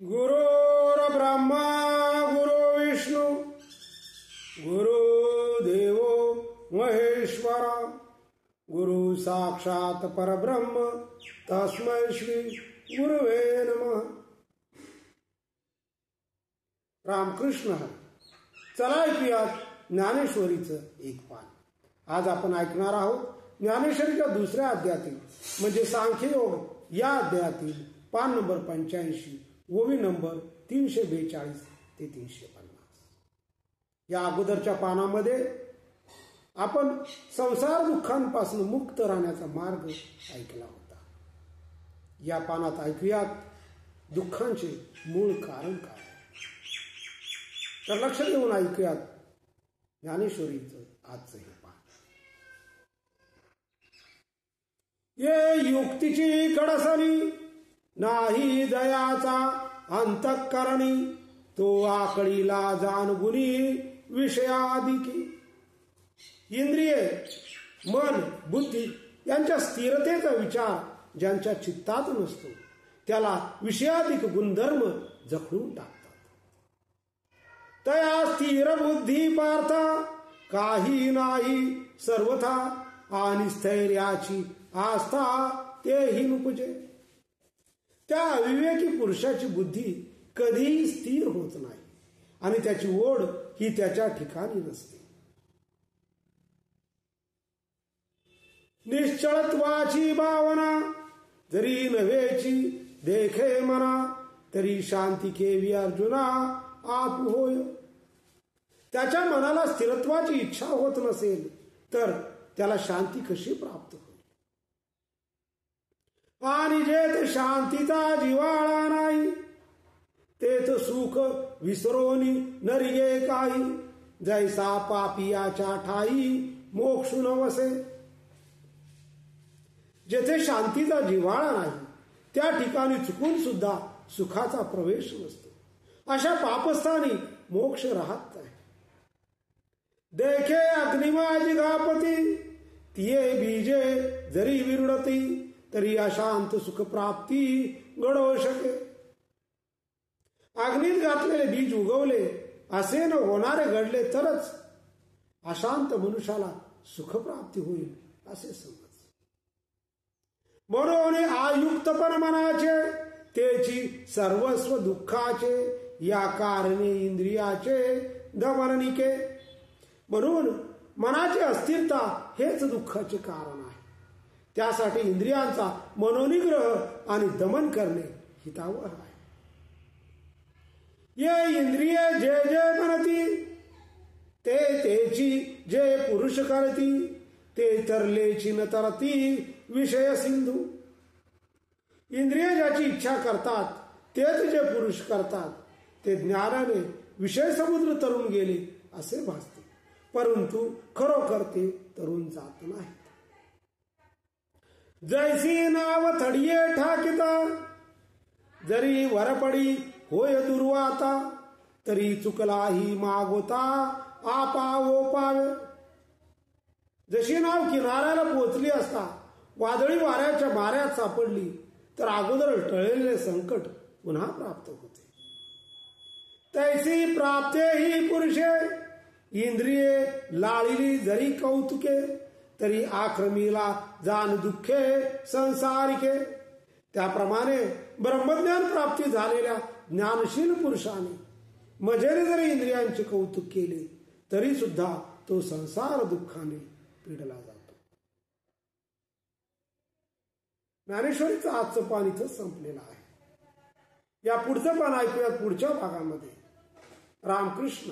गुरुर्ब्रह्मा गुरु विष्णू गुरुदेवो महेश्वरा गुरु साक्षात परब्रह्म तस्मै श्री गुरुवे नमः. रामकृष्ण हरी. चला ऐकूयात ज्ञानेश्वरीचं एक पान. आज आपण ऐकणार आहोत ज्ञानेश्वरीच्या दुसऱ्या अध्यायातील म्हणजे सांख्ययोग या अध्यायातील पान नंबर 85 ओवी नंबर 342 ते 350. या अगोदरच्या पानामध्ये आपण संसार दुःखांपासून मुक्त राहण्याचा मार्ग ऐकला होता. या पानात ऐकूयात दुःखांचे मूळ कारण काय. तर लक्ष देऊन ऐकूयात ज्ञानेश्वरीचं आजचं हे पान. ये युक्तीची कडसली नाही दयाचा अंतःकरणी तो आकळीला जाणगुणी विषयाधिकी. इंद्रिये मन बुद्धी यांच्या स्थिरतेचा विचार ज्यांच्या चित्तात नसतो त्याला विषयाधिक गुणधर्म जखडून टाकतात. तया स्थिर बुद्धी पार्थ काही नाही सर्वथा आणि स्थैर्याची आस्था तेही नुपजे. त्या अविवेकी पुरुषाची बुद्धी कधीही स्थिर होत नाही आणि त्याची ओढ ही त्याच्या ठिकाणी नसते. निश्चळत्वाची भावना जरी नव्हेची देखे मना तरी शांती केवी अर्जुना आप होय. त्याच्या मनाला स्थिरत्वाची इच्छा होत नसेल तर त्याला शांती कशी प्राप्त होईल. आणि जेथ शांतीचा जिव्हाळा नाही तेथ सुख विसरोनी नरिये काही. जैसा पापियाच्या ठाई मोक्ष न वसे. जेथे शांतीचा जिव्हाळा नाही त्या ठिकाणी चुकून सुद्धा सुखाचा प्रवेश नसतो. अशा पापस्थानी मोक्ष राहत नाही. देखे अग्निमाजी गापती तिये बीजे जरी विरुडती तरी अशांत सुख प्राप्ती घडवू शके. अग्नीत घातलेले बीज उगवले असे न होणारे घडले तरच अशांत मनुष्याला सुखप्राप्ती होईल असे समज. म्हणून आयुक्तपण मनाचे त्याची सर्वस्व दुःखाचे या कारणे इंद्रियाचे दमननिके. म्हणून मनाची अस्थिरता हेच दुःखाचे कारण आहे. त्यासाठी इंद्रियांचा मनोनिग्रह आणि दमन करणे हितावह आहे. ये इंद्रिय जे जे म्हणती ते तेची जे पुरुष करती ते तरलेची न तरती विषय सिंधू. इंद्रिय ज्याची इच्छा करतात तेच जे पुरुष करतात ते ज्ञानाने विषय समुद्र तरून गेले असे भासते परंतु खरोखर ते तरून जात नाहीत. जैसी नाव थडिये ठाकिता जरी वरपडी होय दुर्वाता तरी चुकलाही मागोता आपा ओपावे. जशी नाव किनाऱ्याला पोचली असता वादळी वाऱ्याच्या माऱ्यात सापडली तर अगोदर टळलेले संकट पुन्हा प्राप्त होते. तैसी प्राप्ते ही पुरुषे इंद्रिये लाळिली जरी कौतुके तरी आक्रमीला जाण दुःखे संसारिके. त्याप्रमाणे ब्रह्मज्ञान प्राप्ती झालेल्या ज्ञानशील पुरुषाने मजेने जरी इंद्रियांचे कौतुक केले तरी सुद्धा तो संसार दुःखाने पिडला जातो. ज्ञानेश्वरीचं आजचं पान इथं संपलेलं आहे. या पुढचं पान ऐकूयात पुढच्या भागामध्ये. रामकृष्ण.